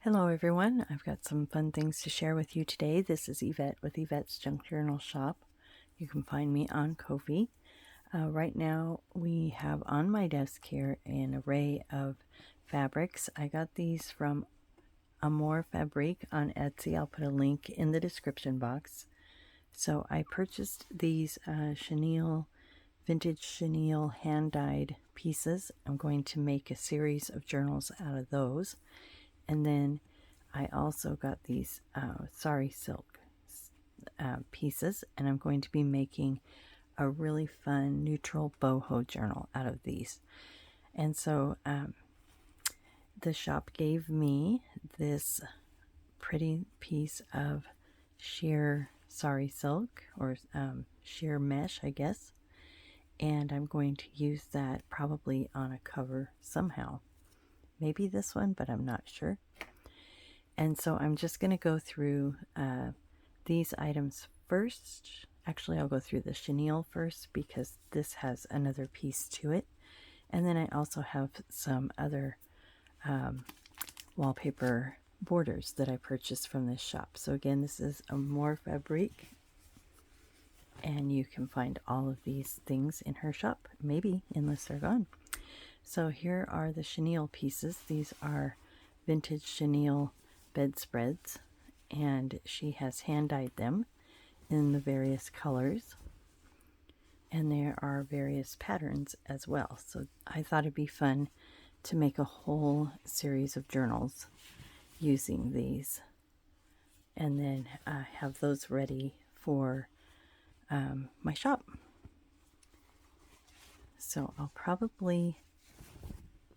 Hello everyone, I've got some fun things to share with you today. This is Yvette with Yvette's Junk Journal Shop. You can find me on Ko-fi. Right now we have on my desk here an array of fabrics. I got these from Amour Fabrique on Etsy. I'll put a link in the description box. So I purchased these vintage chenille hand-dyed pieces. I'm going to make a series of journals out of those. And then I also got these sari silk pieces, and I'm going to be making a really fun neutral boho journal out of these. And so the shop gave me this pretty piece of sheer sari silk, or sheer mesh, I guess, and I'm going to use that probably on a cover somehow. Maybe this one, but I'm not sure. And so I'm just going to go through these items first. Actually, I'll go through the chenille first because this has another piece to it. And then I also have some other wallpaper borders that I purchased from this shop. So again, this is Amour Fabrique. And you can find all of these things in her shop, maybe, unless they're gone. So here are the chenille pieces. These are vintage chenille bedspreads, and she has hand dyed them in the various colors, and there are various patterns as well. So I thought it'd be fun to make a whole series of journals using these, and then have those ready for my shop. So I'll probably,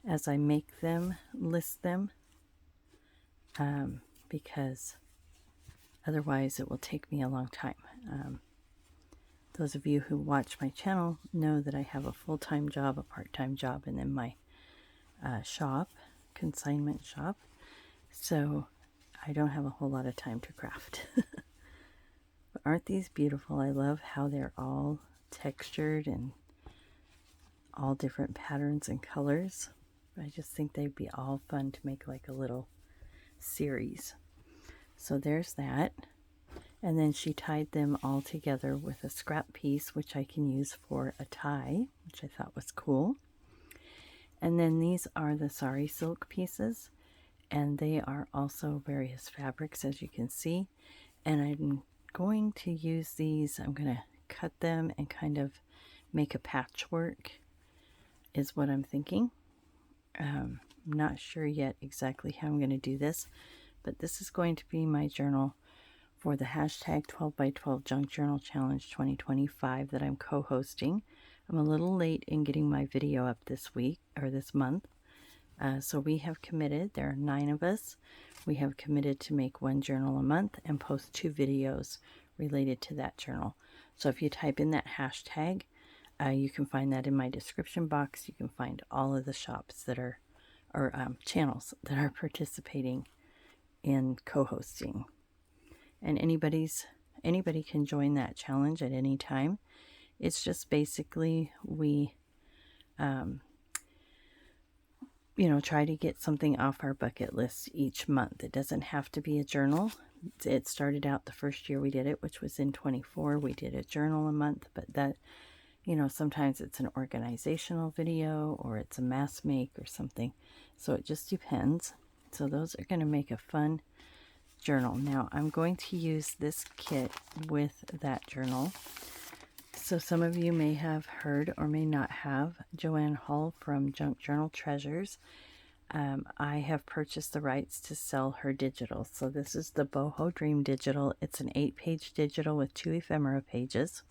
as I make them, list them, because otherwise it will take me a long time. Those of you who watch my channel know that I have a full-time job, a part-time job, and then my shop, consignment shop. So I don't have a whole lot of time to craft. But aren't these beautiful? I love how they're all textured and all different patterns and colors. I just think they'd be all fun to make like a little series. So there's that. And then she tied them all together with a scrap piece, which I can use for a tie, which I thought was cool. And then these are the sari silk pieces, and they are also various fabrics, as you can see. And I'm going to use these, I'm going to cut them and kind of make a patchwork, is what I'm thinking. I'm not sure yet exactly how I'm going to do this, but this is going to be my journal for the hashtag 12x12 Junk Journal Challenge 2025 that I'm co-hosting. I'm a little late in getting my video up this week, or this month. So we have committed, there are 9 of us, we have committed to make 1 journal a month and post 2 videos related to that journal. So if you type in that hashtag, you can find that in my description box. You can find all of the shops that are, or channels that are participating in co-hosting. And anybody can join that challenge at any time. It's just basically we, try to get something off our bucket list each month. It doesn't have to be a journal. It started out the first year we did it, which was in 24. We did a journal a month, but that, sometimes it's an organizational video or it's a mass make or something. So it just depends. So those are going to make a fun journal. Now I'm going to use this kit with that journal. So some of you may have heard or may not have Jo Ann Hohl from Junk Journal Treasures. I have purchased the rights to sell her digital. So this is the Boho Dream Digital. It's an 8-page digital with 2 ephemera pages.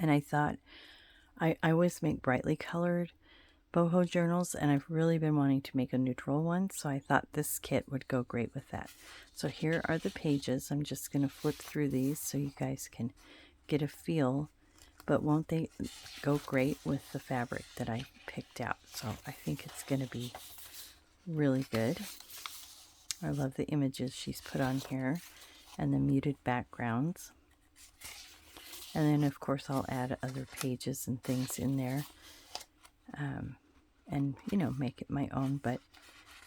And I thought, I always make brightly colored boho journals, and I've really been wanting to make a neutral one, so I thought this kit would go great with that. So here are the pages. I'm just going to flip through these so you guys can get a feel, but won't they go great with the fabric that I picked out? So I think it's going to be really good. I love the images she's put on here and the muted backgrounds. And then of course I'll add other pages and things in there, and make it my own. But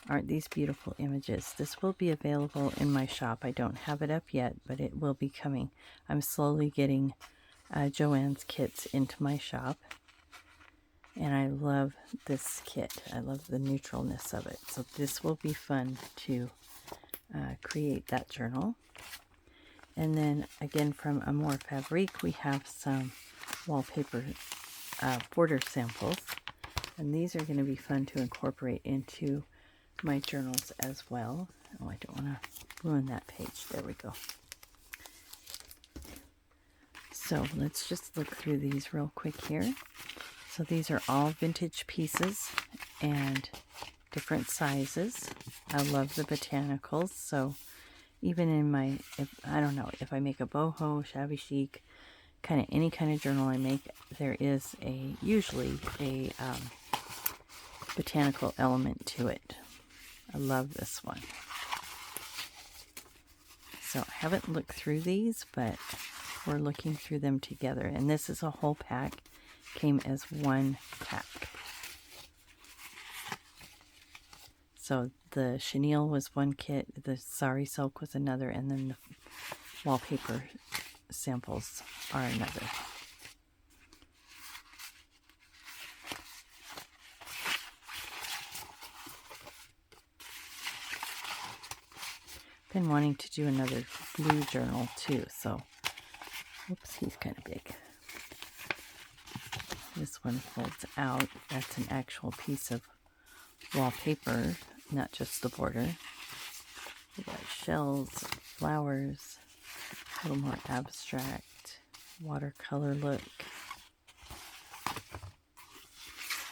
Aren't these beautiful images? This will be available in my shop. I don't have it up yet, but it will be coming. I'm slowly getting Joanne's kits into my shop. And I love this kit. I love the neutralness of it. So this will be fun to create that journal. And then again from Amour Fabrique, we have some wallpaper border samples. And these are going to be fun to incorporate into my journals as well. Oh, I don't want to ruin that page. There we go. So let's just look through these real quick here. So these are all vintage pieces and different sizes. I love the botanicals. So even in my, I don't know, if I make a boho, shabby chic, kind of any kind of journal I make, there is usually a botanical element to it. I love this one. So I haven't looked through these, but we're looking through them together. And this is a whole pack. Came as one pack. So the chenille was one kit, the sari silk was another, and then the wallpaper samples are another. Been wanting to do another blue journal too, so oops, he's kind of big. This one folds out. That's an actual piece of wallpaper, not just the border. We got shells, flowers, a little more abstract, watercolor look.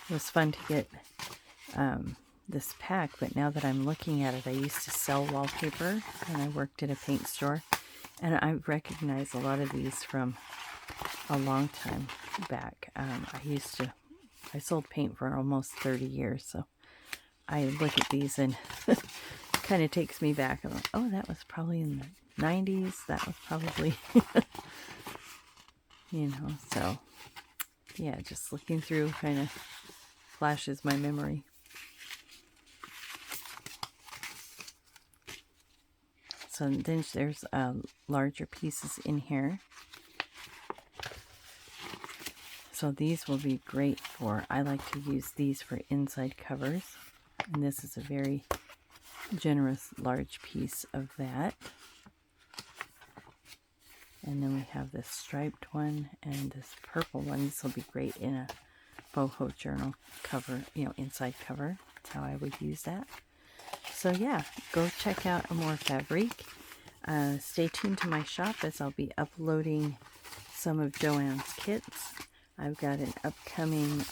It was fun to get this pack, but now that I'm looking at it, I used to sell wallpaper and I worked at a paint store, and I recognize a lot of these from a long time back. I sold paint for almost 30 years, so I look at these and kind of takes me back. I'm like, oh, that was probably in the 90s. That was probably, you know, so yeah, just looking through kind of flashes my memory. So then there's larger pieces in here. So these will be great for, I like to use these for inside covers. And this is a very generous large piece of that. And then we have this striped one and this purple one. This will be great in a boho journal cover, you know, inside cover. That's how I would use that. So yeah, go check out Amour Fabrique. Stay tuned to my shop as I'll be uploading some of Joanne's kits. I've got an upcoming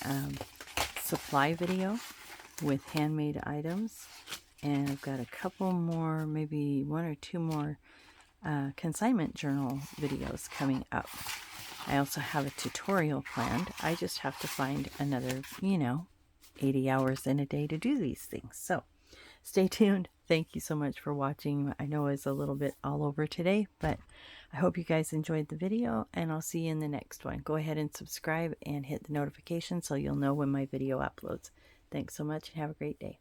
supply video with handmade items, and I've got a couple more, maybe one or two more consignment journal videos coming up. I also have a tutorial planned. I just have to find another, 80 hours in a day to do these things. So stay tuned. Thank you so much for watching. I know it's a little bit all over today, but I hope you guys enjoyed the video, and I'll see you in the next one. Go ahead and subscribe and hit the notification so you'll know when my video uploads. Thanks so much and have a great day.